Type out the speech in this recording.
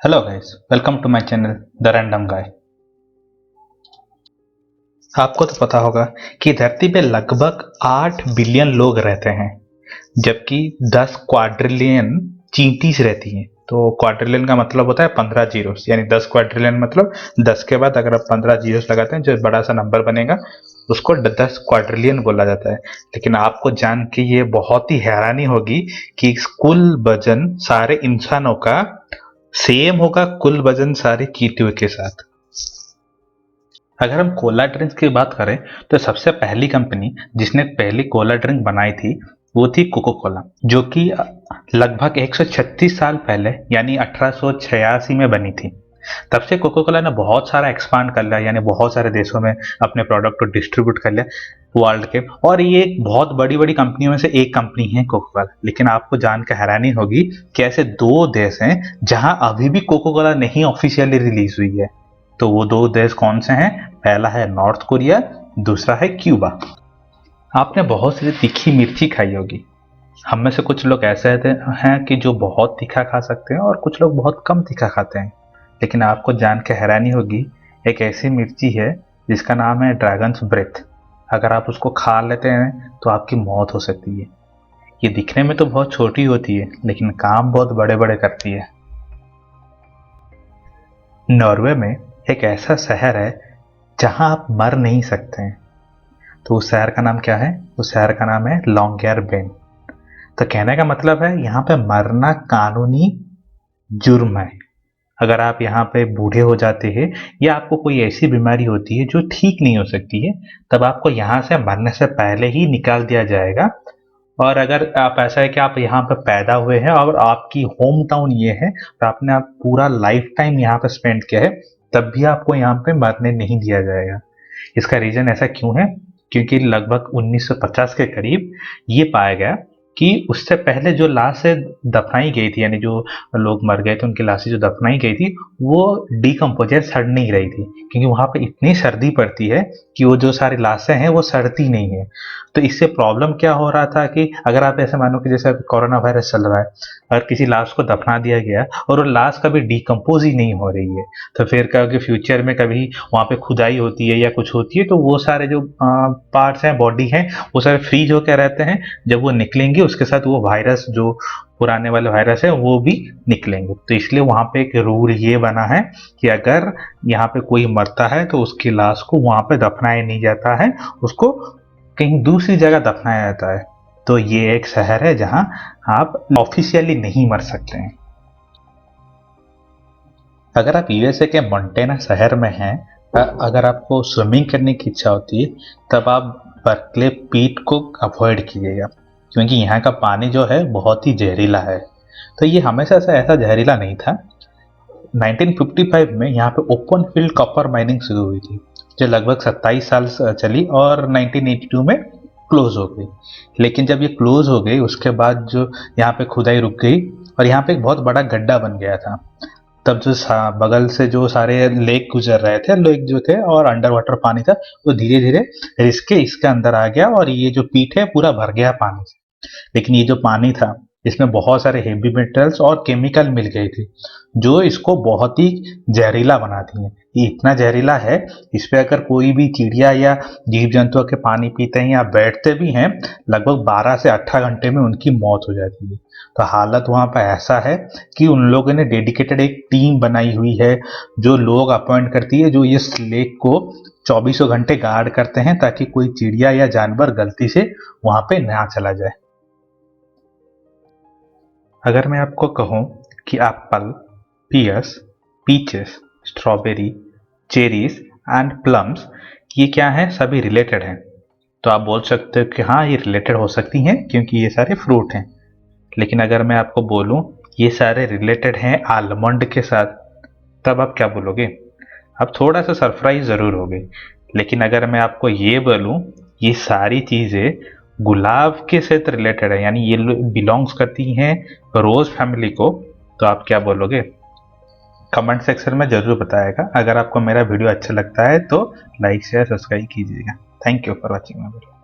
Hello guys, welcome to my channel the random guy. आपको तो पता होगा कि धरती पे लगभग 8 बिलियन लोग रहते हैं, जबकि 10 क्वाड्रिलियन चींटीज रहती हैं। तो क्वाड्रिलियन का मतलब होता है 15 जीरोस, यानी 10 क्वाड्रिलियन मतलब 10 के बाद अगर आप 15 जीरोस लगाते हैं जो बड़ा सा नंबर बनेगा उसको 10 क्वाड्रिलियन बोला जाता है। लेकिन आपको जान के ये बहुत ही हैरानी होगी कि कुल वजन सारे इंसानों का सेम होगा कुल वजन सारे चींटियों के साथ। अगर हम कोला ड्रिंक्स की बात करें तो सबसे पहली कंपनी जिसने पहली कोला ड्रिंक बनाई थी वो थी कोको कोला, जो कि लगभग 136 साल पहले यानी 1886 में बनी थी। तब से कोको कोला ने बहुत सारा एक्सपांड कर लिया, यानी बहुत सारे देशों में अपने प्रोडक्ट को डिस्ट्रीब्यूट कर लिया वर्ल्ड के। और ये एक बहुत बड़ी बड़ी कंपनियों में से एक कंपनी है कोको कोला। लेकिन आपको जान के हैरानी होगी कि ऐसे दो देश हैं जहां अभी भी कोको कोला नहीं ऑफिशियली रिलीज हुई है। तो वो दो देश कौन से हैं? पहला है नॉर्थ कोरिया, दूसरा है क्यूबा। आपने बहुत सी तीखी मिर्ची खाई होगी। हम में से कुछ लोग ऐसे हैं कि जो बहुत तीखा खा सकते हैं और कुछ लोग बहुत कम तीखा खाते हैं। लेकिन आपको जान के हैरानी होगी, एक ऐसी मिर्ची है जिसका नाम है ड्रैगन्स ब्रेथ। अगर आप उसको खा लेते हैं तो आपकी मौत हो सकती है। ये दिखने में तो बहुत छोटी होती है लेकिन काम बहुत बड़े बड़े करती है। नॉर्वे में एक ऐसा शहर है जहां आप मर नहीं सकते हैं। तो उस शहर का नाम क्या है? उस शहर का नाम है लॉन्गेरबेन। तो कहने का मतलब है यहाँ पे मरना कानूनी जुर्म है। अगर आप यहाँ पे बूढ़े हो जाते हैं या आपको कोई ऐसी बीमारी होती है जो ठीक नहीं हो सकती है, तब आपको यहाँ से मरने से पहले ही निकाल दिया जाएगा। और अगर आप ऐसा है कि आप यहाँ पे पैदा हुए हैं और आपकी होम टाउन ये है तो आपने आप पूरा लाइफ टाइम यहाँ पे स्पेंड किया है, तब भी आपको यहाँ पे मरने नहीं दिया जाएगा। इसका रीजन ऐसा क्यों है? क्योंकि लगभग 1950 के करीब ये पाया गया कि उससे पहले जो लाशें दफनाई गई थी, यानी जो लोग मर गए थे उनकी लाशें जो दफनाई गई थी वो डिकम्पोज सड़ नहीं रही थी, क्योंकि वहां पे इतनी सर्दी पड़ती है कि वो जो सारी लाशें हैं वो सड़ती नहीं है। तो इससे प्रॉब्लम क्या हो रहा था कि अगर आप ऐसे मानो कि जैसे कोरोना वायरस चल रहा है, अगर किसी लाश को दफना दिया गया और वो लाश कभी डिकम्पोज ही नहीं हो रही है, तो फिर क्या कि फ्यूचर में कभी वहां पे खुदाई होती है या कुछ होती है तो वो सारे जो पार्ट्स हैं बॉडी हैं वो सारे फ्रीज होकर रहते हैं। जब वो निकलेंगे उसके साथ वो वायरस, जो पुराने वाले वायरस है, वो भी निकलेंगे। तो इसलिए वहां पे एक रूल ये बना है कि अगर यहाँ पे कोई मरता है तो उसकी लाश को वहां पे दफनाया नहीं जाता है, उसको कहीं दूसरी जगह दफनाया जाता है। तो ये एक शहर है जहां आप ऑफिशियली नहीं मर सकते हैं। अगर आप यूएसए के मोंटेना शहर में हैं, अगर आपको स्विमिंग करने की इच्छा होती है तब आप बर्कले पीट को अवॉइड कीजिएगा, क्योंकि यहाँ का पानी जो है बहुत ही जहरीला है। तो ये हमेशा से ऐसा जहरीला नहीं था। 1955 में यहाँ पे ओपन फील्ड कॉपर माइनिंग शुरू हुई थी जो लगभग 27 साल चली और 1982 में क्लोज हो गई। लेकिन जब ये क्लोज हो गई उसके बाद जो यहाँ पे खुदाई रुक गई और यहाँ पे एक बहुत बड़ा गड्ढा बन गया था। तब जो बगल से जो सारे लेक गुजर रहे थे, लेक जो थे और अंडर वाटर पानी था, वो धीरे धीरे रिस के इसके अंदर आ गया और ये जो पीठ है पूरा भर गया पानी से। लेकिन ये जो पानी था इसमें बहुत सारे हेवी मेटल्स और केमिकल मिल गए थे जो इसको बहुत ही जहरीला बनाती हैं। ये इतना जहरीला है, इस पे अगर कोई भी चिड़िया या जीव जंतु के पानी पीते हैं या बैठते भी हैं, लगभग 12 से 18 घंटे में उनकी मौत हो जाती है। तो हालत वहां पर ऐसा है कि उन लोगों ने डेडिकेटेड एक टीम बनाई हुई है जो लोग अपॉइंट करती है, जो इस लेक को 24 घंटे गार्ड करते हैं ताकि कोई चिड़िया या जानवर गलती से वहां पे ना चला जाए। अगर मैं आपको कहूं कि apple, pears, peaches, strawberry, cherries and plums ये क्या है, सभी रिलेटेड हैं, तो आप बोल सकते हो कि हाँ ये रिलेटेड हो सकती हैं क्योंकि ये सारे फ्रूट हैं। लेकिन अगर मैं आपको बोलूं ये सारे रिलेटेड हैं आलमंड के साथ, तब आप क्या बोलोगे? आप थोड़ा सा सरप्राइज जरूर होगे। लेकिन अगर मैं आपको ये बोलूं ये सारी चीजें गुलाब के साथ रिलेटेड है, यानी ये बिलोंग्स करती हैं रोज फैमिली को, तो आप क्या बोलोगे? कमेंट सेक्शन में जरूर बताएगा। अगर आपको मेरा वीडियो अच्छा लगता है तो लाइक शेयर सब्सक्राइब कीजिएगा। Thank you for watching my video.